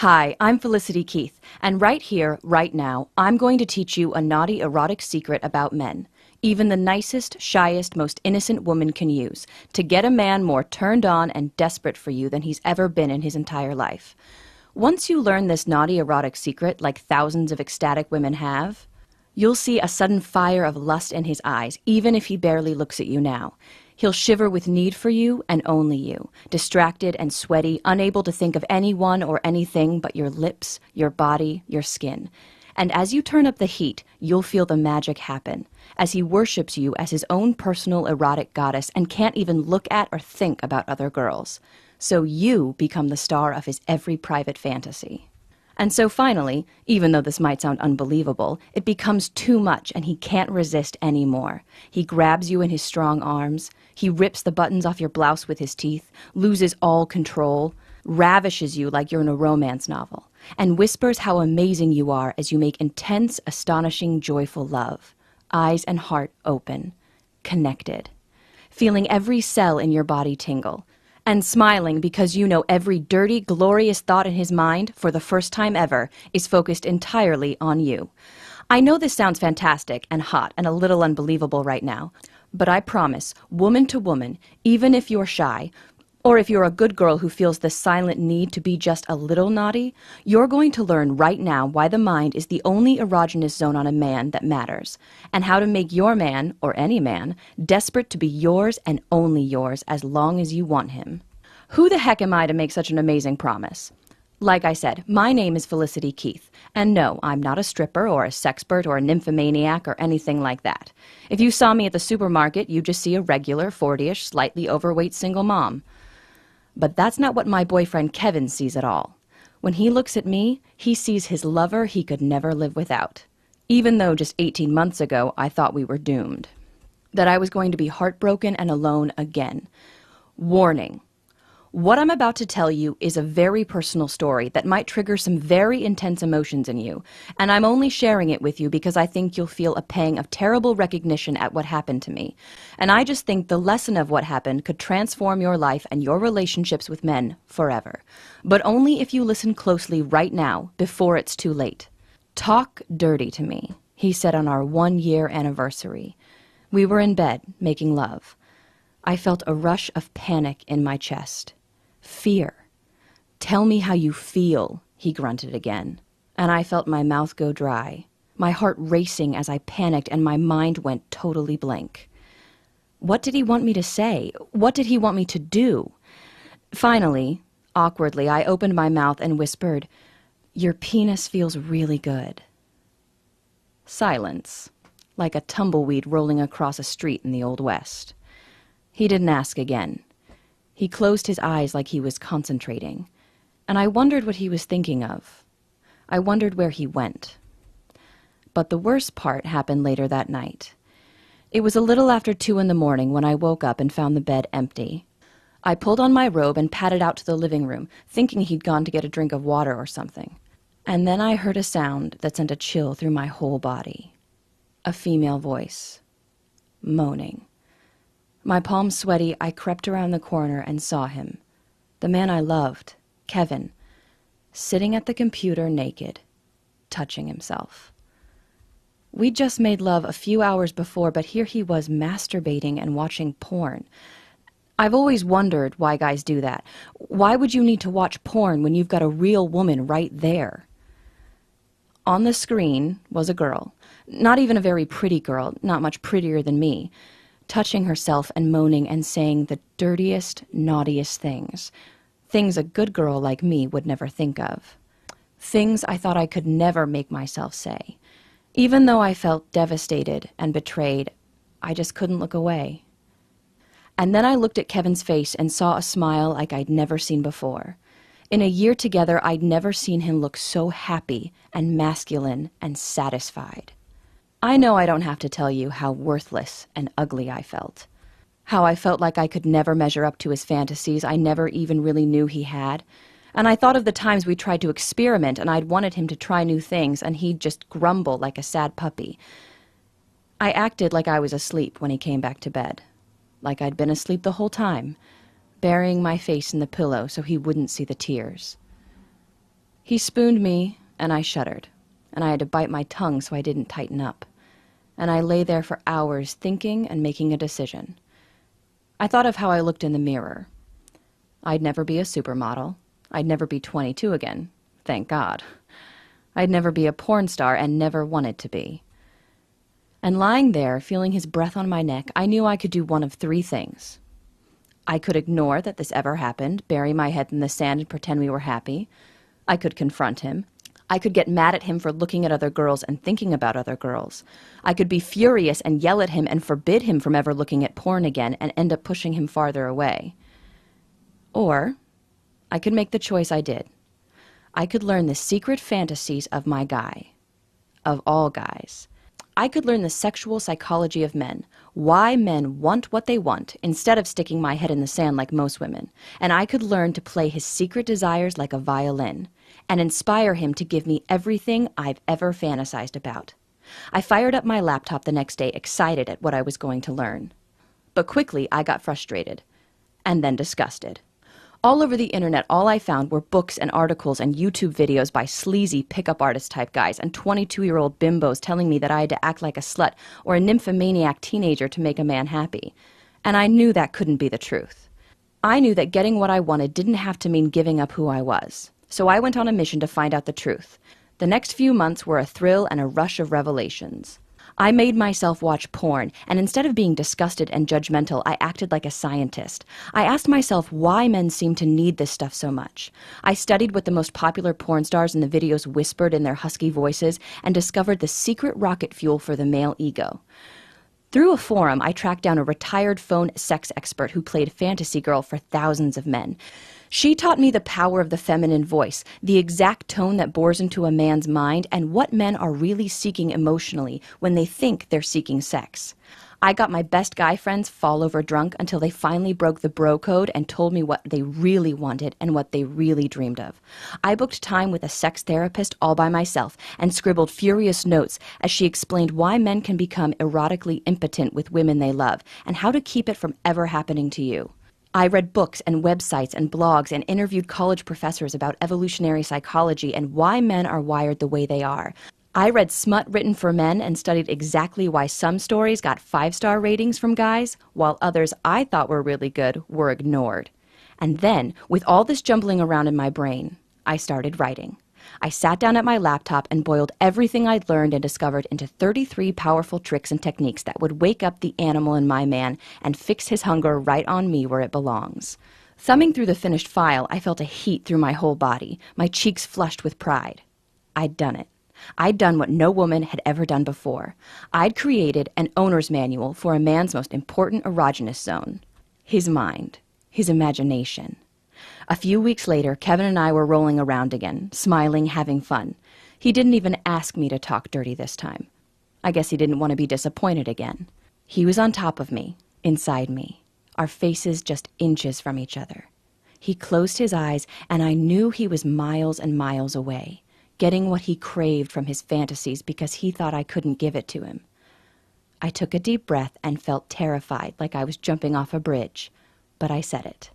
Hi, I'm Felicity Keith, and right here, right now, I'm going to teach you a naughty erotic secret about men. Even the nicest, shyest, most innocent woman can use to get a man more turned on and desperate for you than he's ever been in his entire life. Once you learn this naughty erotic secret, like thousands of ecstatic women have, you'll see a sudden fire of lust in his eyes, even if he barely looks at you now. He'll shiver with need for you and only you, distracted and sweaty, unable to think of anyone or anything but your lips, your body, your skin. And as you turn up the heat, you'll feel the magic happen, as he worships you as his own personal erotic goddess and can't even look at or think about other girls. So you become the star of his every private fantasy. And so finally, even though this might sound unbelievable, it becomes too much and he can't resist anymore. He grabs you in his strong arms, he rips the buttons off your blouse with his teeth, loses all control, ravishes you like you're in a romance novel, and whispers how amazing you are as you make intense, astonishing, joyful love. Eyes and heart open, connected, feeling every cell in your body tingle, and smiling because you know every dirty, glorious thought in his mind, for the first time ever, is focused entirely on you. I know this sounds fantastic and hot and a little unbelievable right now, but I promise, woman to woman, even if you're shy, or if you're a good girl who feels the silent need to be just a little naughty, you're going to learn right now why the mind is the only erogenous zone on a man that matters, and how to make your man, or any man, desperate to be yours and only yours as long as you want him. Who the heck am I to make such an amazing promise? Like I said, my name is Felicity Keith, and no, I'm not a stripper or a sexpert or a nymphomaniac or anything like that. If you saw me at the supermarket, you'd just see a regular, 40-ish, slightly overweight single mom. But that's not what my boyfriend Kevin sees at all. When he looks at me, he sees his lover he could never live without. Even though just 18 months ago I thought we were doomed. That I was going to be heartbroken and alone again. Warning. What I'm about to tell you is a very personal story that might trigger some very intense emotions in you, and I'm only sharing it with you because I think you'll feel a pang of terrible recognition at what happened to me. And I just think the lesson of what happened could transform your life and your relationships with men forever. But only if you listen closely right now, before it's too late. "Talk dirty to me," he said on our 1-year anniversary. We were in bed, making love. I felt a rush of panic in my chest. Fear. "Tell me how you feel," he grunted again. And I felt my mouth go dry, my heart racing as I panicked and my mind went totally blank. What did he want me to say? What did he want me to do? Finally, awkwardly, I opened my mouth and whispered, "Your penis feels really good." Silence, like a tumbleweed rolling across a street in the Old West. He didn't ask again. He closed his eyes like he was concentrating, and I wondered what he was thinking of. I wondered where he went. But the worst part happened later that night. It was a little after 2 in the morning when I woke up and found the bed empty. I pulled on my robe and padded out to the living room, thinking he'd gone to get a drink of water or something. And then I heard a sound that sent a chill through my whole body. A female voice. Moaning. My palms sweaty, I crept around the corner and saw him. The man I loved, Kevin, sitting at the computer naked, touching himself. We'd just made love a few hours before, but here he was masturbating and watching porn. I've always wondered why guys do that. Why would you need to watch porn when you've got a real woman right there? On the screen was a girl, not even a very pretty girl, not much prettier than me, touching herself and moaning and saying the dirtiest, naughtiest things. Things a good girl like me would never think of. Things I thought I could never make myself say. Even though I felt devastated and betrayed, I just couldn't look away. And then I looked at Kevin's face and saw a smile like I'd never seen before. In a year together, I'd never seen him look so happy and masculine and satisfied. I know I don't have to tell you how worthless and ugly I felt. How I felt like I could never measure up to his fantasies I never even really knew he had. And I thought of the times we tried to experiment and I'd wanted him to try new things and he'd just grumble like a sad puppy. I acted like I was asleep when he came back to bed. Like I'd been asleep the whole time, burying my face in the pillow so he wouldn't see the tears. He spooned me, and I shuddered, and I had to bite my tongue so I didn't tighten up. And I lay there for hours thinking and making a decision. I thought of how I looked in the mirror. I'd never be a supermodel. I'd never be 22 again, thank God. I'd never be a porn star and never wanted to be. And lying there, feeling his breath on my neck, I knew I could do one of three things. I could ignore that this ever happened, bury my head in the sand and pretend we were happy. I could confront him. I could get mad at him for looking at other girls and thinking about other girls. I could be furious and yell at him and forbid him from ever looking at porn again and end up pushing him farther away. Or I could make the choice I did. I could learn the secret fantasies of my guy. Of all guys. I could learn the sexual psychology of men, why men want what they want, instead of sticking my head in the sand like most women. And I could learn to play his secret desires like a violin, and inspire him to give me everything I've ever fantasized about. I fired up my laptop the next day, excited at what I was going to learn. But quickly I got frustrated, and then disgusted. All over the internet, all I found were books and articles and YouTube videos by sleazy pickup artist type guys and 22-year-old bimbos telling me that I had to act like a slut or a nymphomaniac teenager to make a man happy. And I knew that couldn't be the truth. I knew that getting what I wanted didn't have to mean giving up who I was. So I went on a mission to find out the truth. The next few months were a thrill and a rush of revelations. I made myself watch porn, and instead of being disgusted and judgmental, I acted like a scientist. I asked myself why men seem to need this stuff so much. I studied what the most popular porn stars in the videos whispered in their husky voices and discovered the secret rocket fuel for the male ego. Through a forum, I tracked down a retired phone sex expert who played fantasy girl for thousands of men. She taught me the power of the feminine voice, the exact tone that bores into a man's mind, and what men are really seeking emotionally when they think they're seeking sex. I got my best guy friends fall over drunk until they finally broke the bro code and told me what they really wanted and what they really dreamed of. I booked time with a sex therapist all by myself and scribbled furious notes as she explained why men can become erotically impotent with women they love and how to keep it from ever happening to you. I read books and websites and blogs and interviewed college professors about evolutionary psychology and why men are wired the way they are. I read smut written for men and studied exactly why some stories got 5-star ratings from guys, while others I thought were really good were ignored. And then, with all this jumbling around in my brain, I started writing. I sat down at my laptop and boiled everything I'd learned and discovered into 33 powerful tricks and techniques that would wake up the animal in my man and fix his hunger right on me where it belongs. Thumbing through the finished file, I felt a heat through my whole body, my cheeks flushed with pride. I'd done it. I'd done what no woman had ever done before. I'd created an owner's manual for a man's most important erogenous zone. His mind. His imagination. A few weeks later, Kevin and I were rolling around again, smiling, having fun. He didn't even ask me to talk dirty this time. I guess he didn't want to be disappointed again. He was on top of me, inside me, our faces just inches from each other. He closed his eyes, and I knew he was miles and miles away, getting what he craved from his fantasies because he thought I couldn't give it to him. I took a deep breath and felt terrified, like I was jumping off a bridge, but I said it.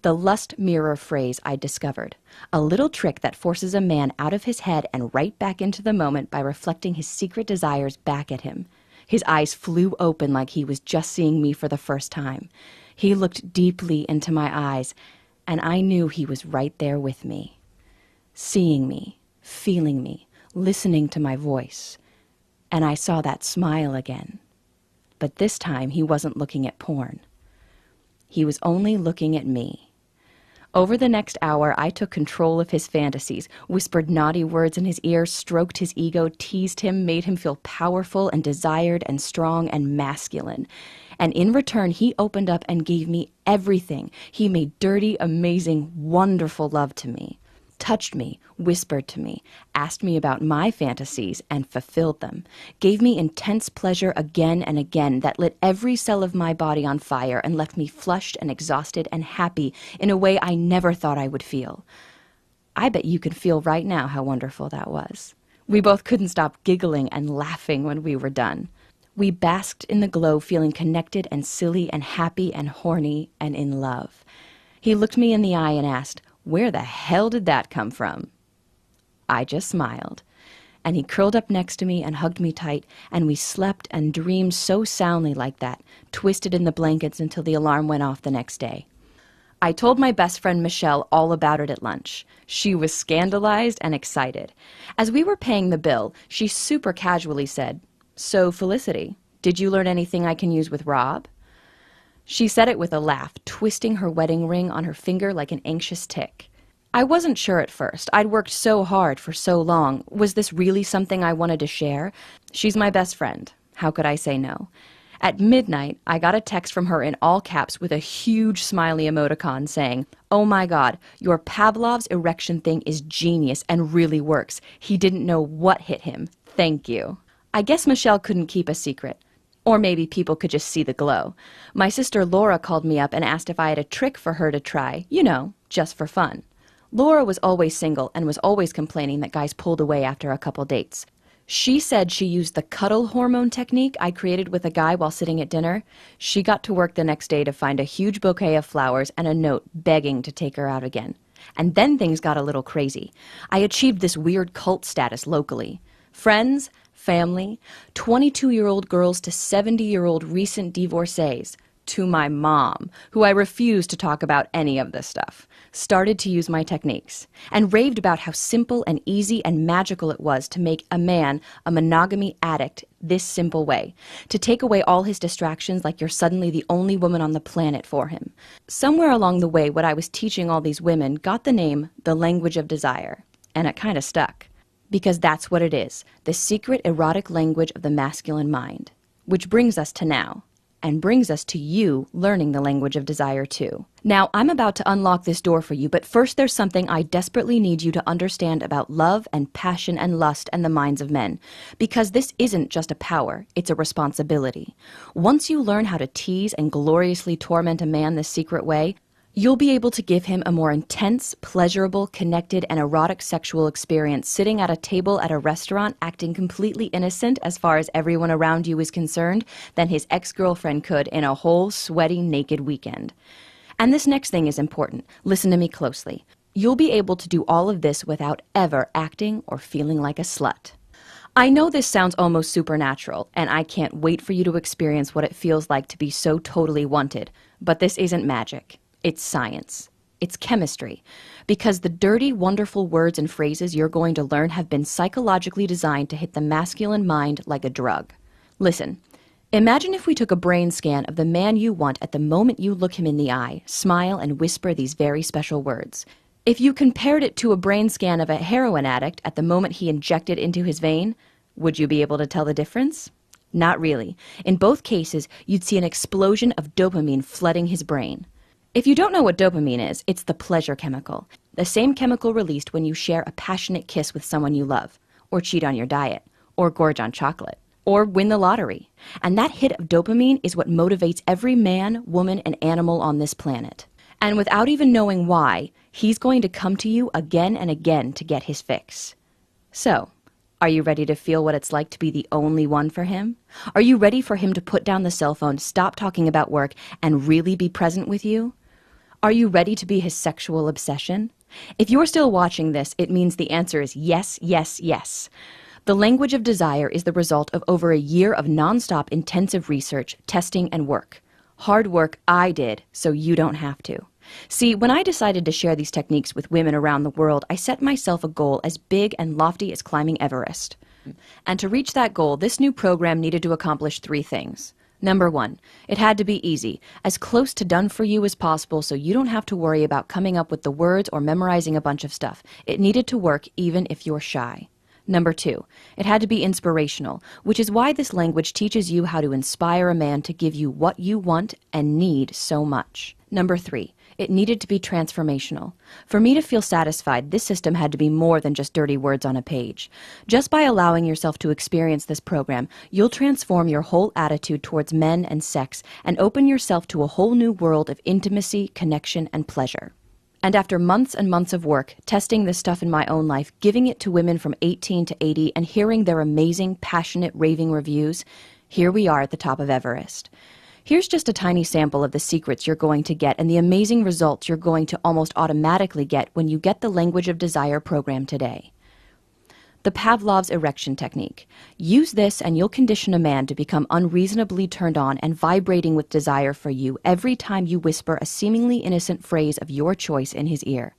The lust mirror phrase I discovered, a little trick that forces a man out of his head and right back into the moment by reflecting his secret desires back at him. His eyes flew open like he was just seeing me for the first time. He looked deeply into my eyes, and I knew he was right there with me, seeing me, feeling me, listening to my voice. And I saw that smile again. But this time he wasn't looking at porn. He was only looking at me. Over the next hour, I took control of his fantasies, whispered naughty words in his ear, stroked his ego, teased him, made him feel powerful and desired and strong and masculine. And in return, he opened up and gave me everything. He made dirty, amazing, wonderful love to me, touched me, whispered to me, asked me about my fantasies and fulfilled them, gave me intense pleasure again and again that lit every cell of my body on fire and left me flushed and exhausted and happy in a way I never thought I would feel. I bet you can feel right now how wonderful that was. We both couldn't stop giggling and laughing when we were done. We basked in the glow, feeling connected and silly and happy and horny and in love. He looked me in the eye and asked, "Where the hell did that come from?" I just smiled. And he curled up next to me and hugged me tight, and we slept and dreamed so soundly like that, twisted in the blankets until the alarm went off the next day. I told my best friend Michelle all about it at lunch. She was scandalized and excited. As we were paying the bill, she super casually said, "So, Felicity, did you learn anything I can use with Rob?" She said it with a laugh, twisting her wedding ring on her finger like an anxious tick. I wasn't sure at first. I'd worked so hard for so long. Was this really something I wanted to share? She's my best friend. How could I say no? At midnight, I got a text from her in all caps with a huge smiley emoticon saying, "Oh my God, your Pavlov's erection thing is genius and really works. He didn't know what hit him. Thank you." I guess Michelle couldn't keep a secret. Or maybe people could just see the glow. My sister Laura called me up and asked if I had a trick for her to try, just for fun. Laura was always single and was always complaining that guys pulled away after a couple dates. She said she used the cuddle hormone technique I created with a guy while sitting at dinner. She got to work the next day to find a huge bouquet of flowers and a note begging to take her out again. And then things got a little crazy. I achieved this weird cult status locally. Friends, family, 22-year-old girls to 70-year-old recent divorcees, to my mom, who I refused to talk about any of this stuff, started to use my techniques, and raved about how simple and easy and magical it was to make a man a monogamy addict this simple way, to take away all his distractions like you're suddenly the only woman on the planet for him. Somewhere along the way, what I was teaching all these women got the name The Language of Desire, and it kind of stuck. Because that's what it is, the secret erotic language of the masculine mind. Which brings us to now. And brings us to you learning the language of desire too. Now, I'm about to unlock this door for you, but first there's something I desperately need you to understand about love and passion and lust and the minds of men. Because this isn't just a power, it's a responsibility. Once you learn how to tease and gloriously torment a man this secret way, you'll be able to give him a more intense, pleasurable, connected, and erotic sexual experience sitting at a table at a restaurant acting completely innocent as far as everyone around you is concerned than his ex-girlfriend could in a whole sweaty, naked weekend. And this next thing is important. Listen to me closely. You'll be able to do all of this without ever acting or feeling like a slut. I know this sounds almost supernatural, and I can't wait for you to experience what it feels like to be so totally wanted, but this isn't magic. It's science. It's chemistry. Because the dirty, wonderful words and phrases you're going to learn have been psychologically designed to hit the masculine mind like a drug. Listen, imagine if we took a brain scan of the man you want at the moment you look him in the eye, smile, and whisper these very special words. If you compared it to a brain scan of a heroin addict at the moment he injected into his vein, would you be able to tell the difference? Not really. In both cases, you'd see an explosion of dopamine flooding his brain. If you don't know what dopamine is, it's the pleasure chemical, the same chemical released when you share a passionate kiss with someone you love, or cheat on your diet, or gorge on chocolate, or win the lottery. And that hit of dopamine is what motivates every man, woman, and animal on this planet. And without even knowing why, he's going to come to you again and again to get his fix. So, are you ready to feel what it's like to be the only one for him? Are you ready for him to put down the cell phone, stop talking about work, and really be present with you? Are you ready to be his sexual obsession? If you're still watching this, it means the answer is yes, yes, yes. The language of desire is the result of over a year of nonstop intensive research, testing, and work. Hard work I did, so you don't have to. See, when I decided to share these techniques with women around the world, I set myself a goal as big and lofty as climbing Everest. And to reach that goal, this new program needed to accomplish 3 things. Number 1, it had to be easy, as close to done for you as possible so you don't have to worry about coming up with the words or memorizing a bunch of stuff. It needed to work even if you're shy. Number 2, it had to be inspirational, which is why this language teaches you how to inspire a man to give you what you want and need so much. Number 3, it needed to be transformational. For me to feel satisfied, this system had to be more than just dirty words on a page. Just by allowing yourself to experience this program, you'll transform your whole attitude towards men and sex and open yourself to a whole new world of intimacy, connection, and pleasure. And after months and months of work, testing this stuff in my own life, giving it to women from 18 to 80, and hearing their amazing, passionate, raving reviews, here we are at the top of Everest. Here's just a tiny sample of the secrets you're going to get and the amazing results you're going to almost automatically get when you get the Language of Desire program today. The Pavlov's erection technique. Use this and you'll condition a man to become unreasonably turned on and vibrating with desire for you every time you whisper a seemingly innocent phrase of your choice in his ear.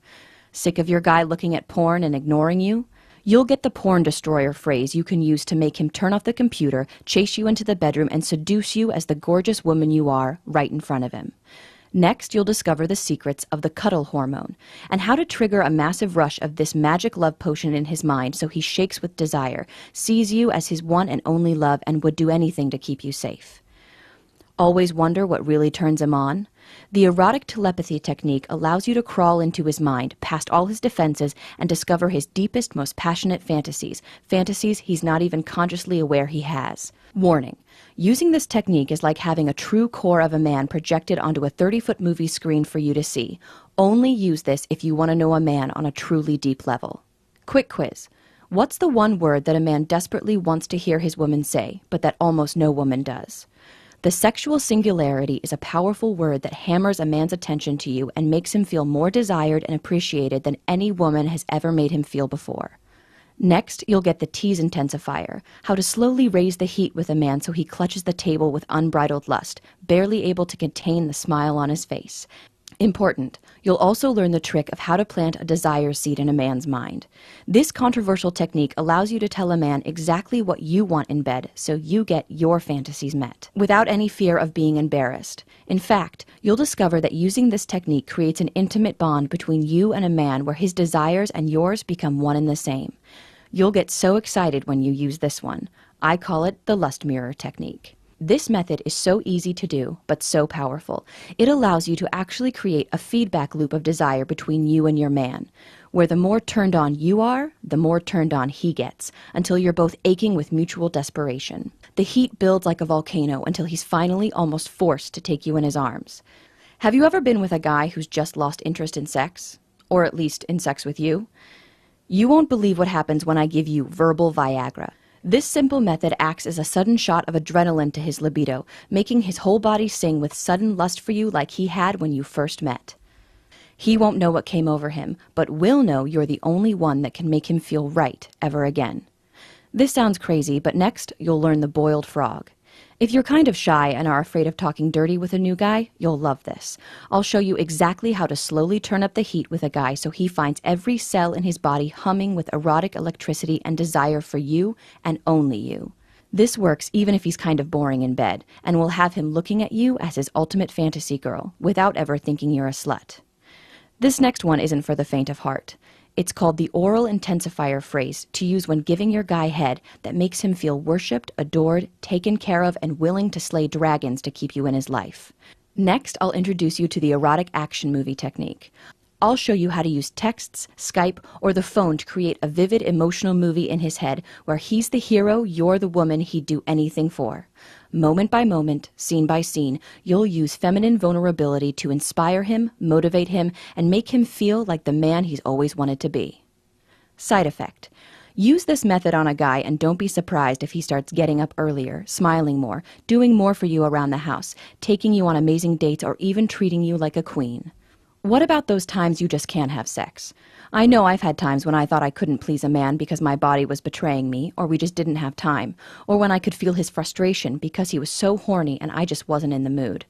Sick of your guy looking at porn and ignoring you? You'll get the porn destroyer phrase you can use to make him turn off the computer, chase you into the bedroom, and seduce you as the gorgeous woman you are right in front of him. Next, you'll discover the secrets of the cuddle hormone and how to trigger a massive rush of this magic love potion in his mind so he shakes with desire, sees you as his one and only love, and would do anything to keep you safe. Always wonder what really turns him on? The erotic telepathy technique allows you to crawl into his mind, past all his defenses, and discover his deepest, most passionate fantasies he's not even consciously aware he has. Warning. Using this technique is like having a true core of a man projected onto a 30-foot movie screen for you to see. Only use this if you want to know a man on a truly deep level. Quick quiz. What's the one word that a man desperately wants to hear his woman say, but that almost no woman does? The sexual singularity is a powerful word that hammers a man's attention to you and makes him feel more desired and appreciated than any woman has ever made him feel before. Next, you'll get the tease intensifier, how to slowly raise the heat with a man so he clutches the table with unbridled lust, barely able to contain the smile on his face. Important, you'll also learn the trick of how to plant a desire seed in a man's mind. This controversial technique allows you to tell a man exactly what you want in bed so you get your fantasies met, without any fear of being embarrassed. In fact, you'll discover that using this technique creates an intimate bond between you and a man where his desires and yours become one and the same. You'll get so excited when you use this one. I call it the lust mirror technique. This method is so easy to do, but so powerful. It allows you to actually create a feedback loop of desire between you and your man, where the more turned on you are, the more turned on he gets, until you're both aching with mutual desperation. The heat builds like a volcano until he's finally almost forced to take you in his arms. Have you ever been with a guy who's just lost interest in sex? Or at least in sex with you? You won't believe what happens when I give you verbal Viagra. This simple method acts as a sudden shot of adrenaline to his libido, making his whole body sing with sudden lust for you like he had when you first met. He won't know what came over him, but will know you're the only one that can make him feel right ever again. This sounds crazy, but next you'll learn the boiled frog. If you're kind of shy and are afraid of talking dirty with a new guy, you'll love this. I'll show you exactly how to slowly turn up the heat with a guy so he finds every cell in his body humming with erotic electricity and desire for you and only you. This works even if he's kind of boring in bed, and will have him looking at you as his ultimate fantasy girl, without ever thinking you're a slut. This next one isn't for the faint of heart. It's called the oral intensifier phrase to use when giving your guy head that makes him feel worshipped, adored, taken care of, and willing to slay dragons to keep you in his life. Next, I'll introduce you to the erotic action movie technique. I'll show you how to use texts, Skype, or the phone to create a vivid emotional movie in his head where he's the hero, you're the woman he'd do anything for. Moment by moment, scene by scene, you'll use feminine vulnerability to inspire him, motivate him, and make him feel like the man he's always wanted to be. Side effect. Use this method on a guy and don't be surprised if he starts getting up earlier, smiling more, doing more for you around the house, taking you on amazing dates, or even treating you like a queen. What about those times you just can't have sex? I know I've had times when I thought I couldn't please a man because my body was betraying me, or we just didn't have time, or when I could feel his frustration because he was so horny and I just wasn't in the mood.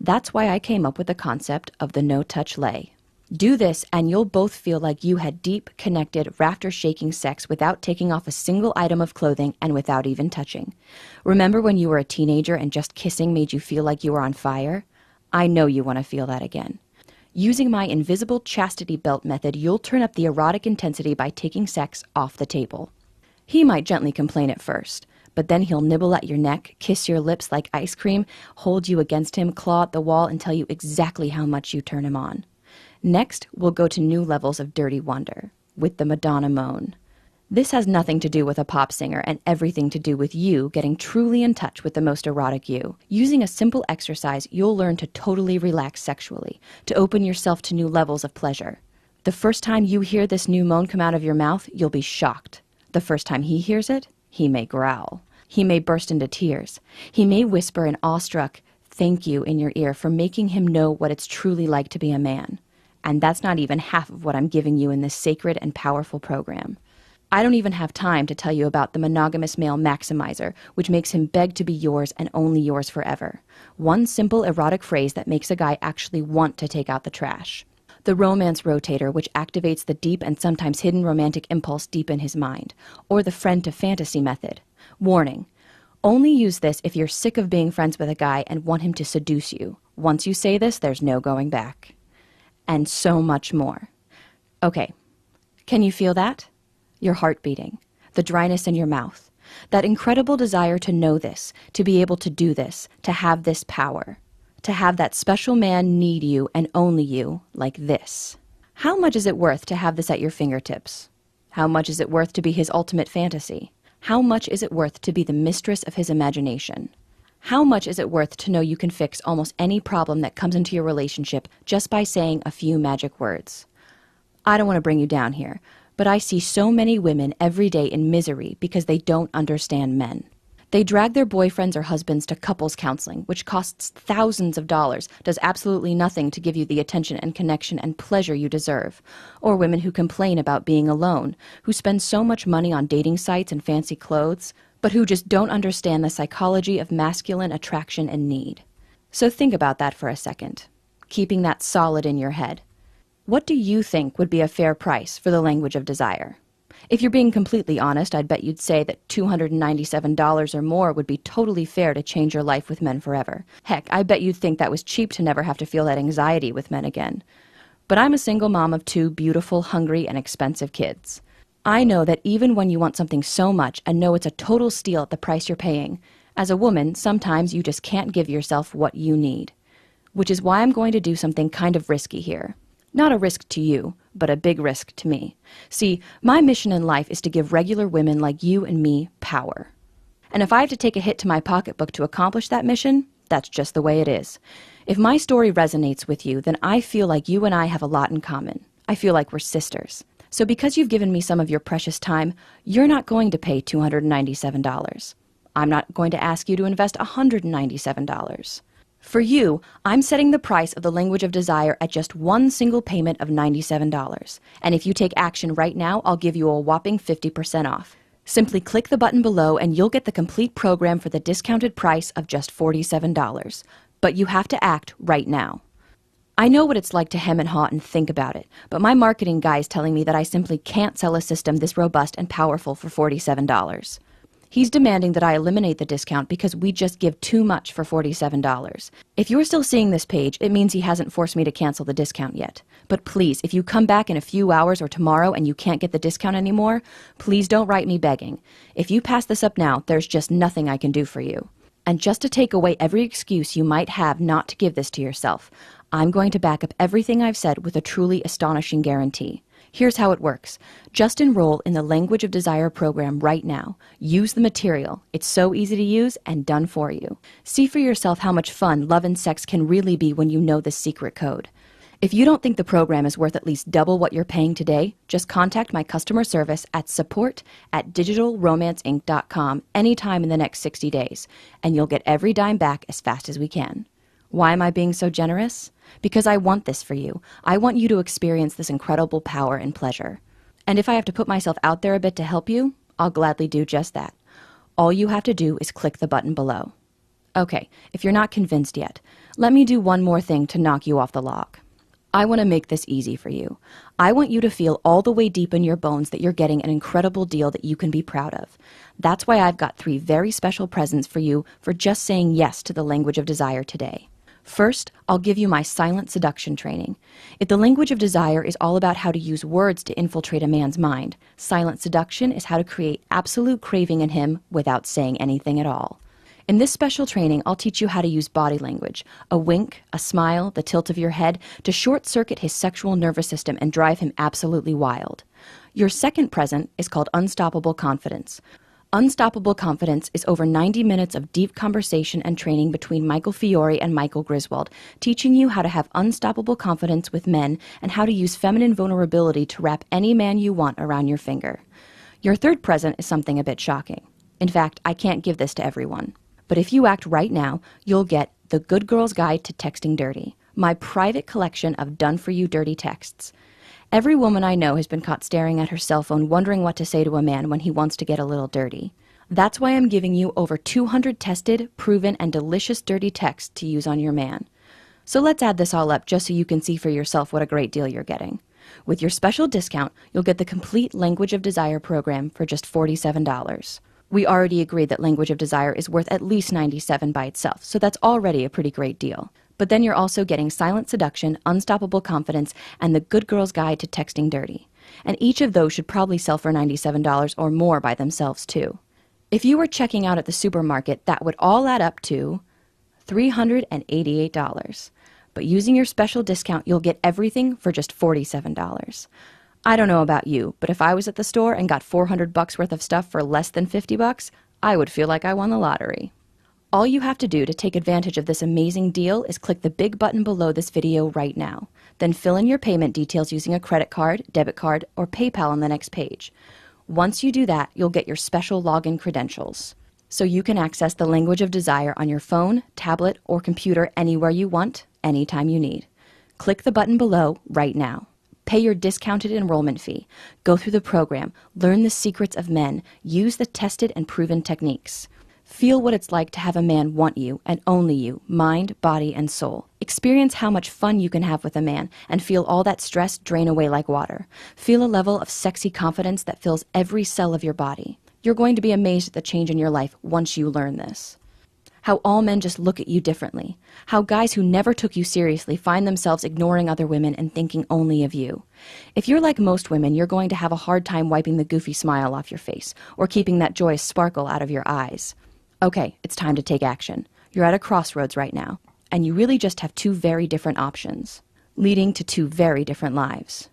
That's why I came up with the concept of the no-touch lay. Do this and you'll both feel like you had deep, connected, rafter-shaking sex without taking off a single item of clothing and without even touching. Remember when you were a teenager and just kissing made you feel like you were on fire? I know you want to feel that again. Using my invisible chastity belt method, you'll turn up the erotic intensity by taking sex off the table. He might gently complain at first, but then he'll nibble at your neck, kiss your lips like ice cream, hold you against him, claw at the wall, and tell you exactly how much you turn him on. Next, we'll go to new levels of dirty wonder, with the Madonna moan. This has nothing to do with a pop singer and everything to do with you getting truly in touch with the most erotic you. Using a simple exercise, you'll learn to totally relax sexually, to open yourself to new levels of pleasure. The first time you hear this new moan come out of your mouth, you'll be shocked. The first time he hears it, he may growl. He may burst into tears. He may whisper an awestruck thank you in your ear for making him know what it's truly like to be a man. And that's not even half of what I'm giving you in this sacred and powerful program. I don't even have time to tell you about the monogamous male maximizer, which makes him beg to be yours and only yours forever. One simple erotic phrase that makes a guy actually want to take out the trash. The romance rotator, which activates the deep and sometimes hidden romantic impulse deep in his mind. Or the friend to fantasy method. Warning. Only use this if you're sick of being friends with a guy and want him to seduce you. Once you say this, there's no going back. And so much more. Okay. Can you feel that? Your heart beating, the dryness in your mouth, that incredible desire to know this, to be able to do this, to have this power, to have that special man need you and only you like this. How much is it worth to have this at your fingertips? How much is it worth to be his ultimate fantasy? How much is it worth to be the mistress of his imagination? How much is it worth to know you can fix almost any problem that comes into your relationship just by saying a few magic words? I don't want to bring you down here, but I see so many women every day in misery because they don't understand men. They drag their boyfriends or husbands to couples counseling, which costs thousands of dollars, does absolutely nothing to give you the attention and connection and pleasure you deserve. Or women who complain about being alone, who spend so much money on dating sites and fancy clothes, but who just don't understand the psychology of masculine attraction and need. So think about that for a second, keeping that solid in your head. What do you think would be a fair price for the language of desire? If you're being completely honest, I'd bet you'd say that $297 or more would be totally fair to change your life with men forever. Heck, I bet you'd think that was cheap to never have to feel that anxiety with men again. But I'm a single mom of 2 beautiful, hungry, and expensive kids. I know that even when you want something so much and know it's a total steal at the price you're paying, as a woman, sometimes you just can't give yourself what you need. Which is why I'm going to do something kind of risky here. Not a risk to you, but a big risk to me. See, my mission in life is to give regular women like you and me power. And if I have to take a hit to my pocketbook to accomplish that mission, that's just the way it is. If my story resonates with you, then I feel like you and I have a lot in common. I feel like we're sisters. So because you've given me some of your precious time, you're not going to pay $297. I'm not going to ask you to invest $197. For you, I'm setting the price of the language of desire at just one single payment of $97. And if you take action right now, I'll give you a whopping 50% off. Simply click the button below and you'll get the complete program for the discounted price of just $47. But you have to act right now. I know what it's like to hem and haw and think about it, but my marketing guy is telling me that I simply can't sell a system this robust and powerful for $47. He's demanding that I eliminate the discount because we just give too much for $47. If you're still seeing this page, it means he hasn't forced me to cancel the discount yet. But please, if you come back in a few hours or tomorrow and you can't get the discount anymore, please don't write me begging. If you pass this up now, there's just nothing I can do for you. And just to take away every excuse you might have not to give this to yourself, I'm going to back up everything I've said with a truly astonishing guarantee. Here's how it works. Just enroll in the Language of Desire program right now. Use the material. It's so easy to use and done for you. See for yourself how much fun love and sex can really be when you know this secret code. If you don't think the program is worth at least double what you're paying today, just contact my customer service at support@digitalromanceinc.com anytime in the next 60 days, and you'll get every dime back as fast as we can. Why am I being so generous? Because I want this for you. I want you to experience this incredible power and pleasure. And if I have to put myself out there a bit to help you, I'll gladly do just that. All you have to do is click the button below. Okay, if you're not convinced yet, let me do one more thing to knock you off the log. I want to make this easy for you. I want you to feel all the way deep in your bones that you're getting an incredible deal that you can be proud of. That's why I've got 3 very special presents for you for just saying yes to the Language of Desire today. First, I'll give you my silent seduction training. If the Language of Desire is all about how to use words to infiltrate a man's mind, silent seduction is how to create absolute craving in him without saying anything at all. In this special training, I'll teach you how to use body language, a wink, a smile, the tilt of your head, to short-circuit his sexual nervous system and drive him absolutely wild. Your second present is called Unstoppable Confidence. Unstoppable Confidence is over 90 minutes of deep conversation and training between Michael Fiore and Michael Griswold, teaching you how to have unstoppable confidence with men and how to use feminine vulnerability to wrap any man you want around your finger. Your third present is something a bit shocking. In fact, I can't give this to everyone. But if you act right now, you'll get The Good Girl's Guide to Texting Dirty, my private collection of done-for-you dirty texts. Every woman I know has been caught staring at her cell phone wondering what to say to a man when he wants to get a little dirty. That's why I'm giving you over 200 tested, proven, and delicious dirty texts to use on your man. So let's add this all up just so you can see for yourself what a great deal you're getting. With your special discount, you'll get the complete Language of Desire program for just $47. We already agreed that Language of Desire is worth at least $97 by itself, so that's already a pretty great deal. But then you're also getting Silent Seduction, Unstoppable Confidence, and the Good Girl's Guide to Texting Dirty. And each of those should probably sell for $97 or more by themselves too. If you were checking out at the supermarket, that would all add up to $388. But using your special discount, you'll get everything for just $47. I don't know about you, but if I was at the store and got $400 worth of stuff for less than $50, I would feel like I won the lottery. All you have to do to take advantage of this amazing deal is click the big button below this video right now. Then fill in your payment details using a credit card, debit card, or PayPal on the next page. Once you do that, you'll get your special login credentials, so you can access the Language of Desire on your phone, tablet, or computer anywhere you want, anytime you need. Click the button below right now. Pay your discounted enrollment fee. Go through the program, learn the secrets of men, use the tested and proven techniques. Feel what it's like to have a man want you and only you, mind, body, and soul. Experience how much fun you can have with a man and feel all that stress drain away like water. Feel a level of sexy confidence that fills every cell of your body. You're going to be amazed at the change in your life once you learn this. How all men just look at you differently. How guys who never took you seriously find themselves ignoring other women and thinking only of you. If you're like most women, you're going to have a hard time wiping the goofy smile off your face or keeping that joyous sparkle out of your eyes. Okay, it's time to take action. You're at a crossroads right now, and you really just have two very different options, leading to two very different lives.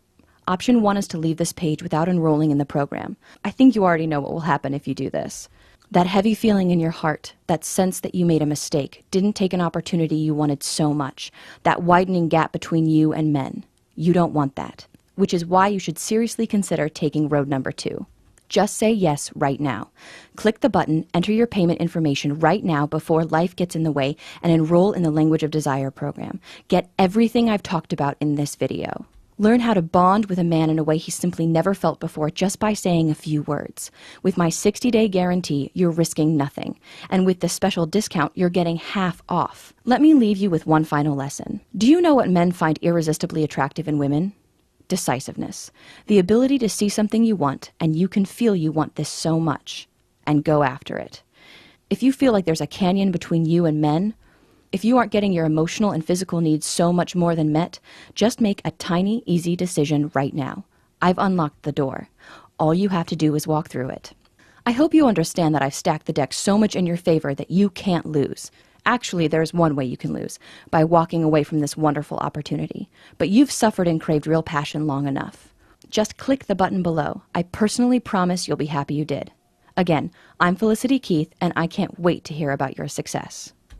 Option 1 is to leave this page without enrolling in the program. I think you already know what will happen if you do this. That heavy feeling in your heart, that sense that you made a mistake, didn't take an opportunity you wanted so much, that widening gap between you and men. You don't want that, which is why you should seriously consider taking road number 2. Just say yes right now. Click the button, enter your payment information right now before life gets in the way, and enroll in the Language of Desire program. Get everything I've talked about in this video. Learn how to bond with a man in a way he simply never felt before just by saying a few words. With my 60-day guarantee, you're risking nothing. And with this special discount, you're getting half off. Let me leave you with one final lesson. Do you know what men find irresistibly attractive in women? Decisiveness. The ability to see something you want, and you can feel you want this so much, and go after it. If you feel like there's a canyon between you and men, if you aren't getting your emotional and physical needs so much more than met, just make a tiny, easy decision right now. I've unlocked the door. All you have to do is walk through it. I hope you understand that I've stacked the deck so much in your favor that you can't lose. Actually, there's one way you can lose, by walking away from this wonderful opportunity. But you've suffered and craved real passion long enough. Just click the button below. I personally promise you'll be happy you did. Again, I'm Felicity Keith, and I can't wait to hear about your success.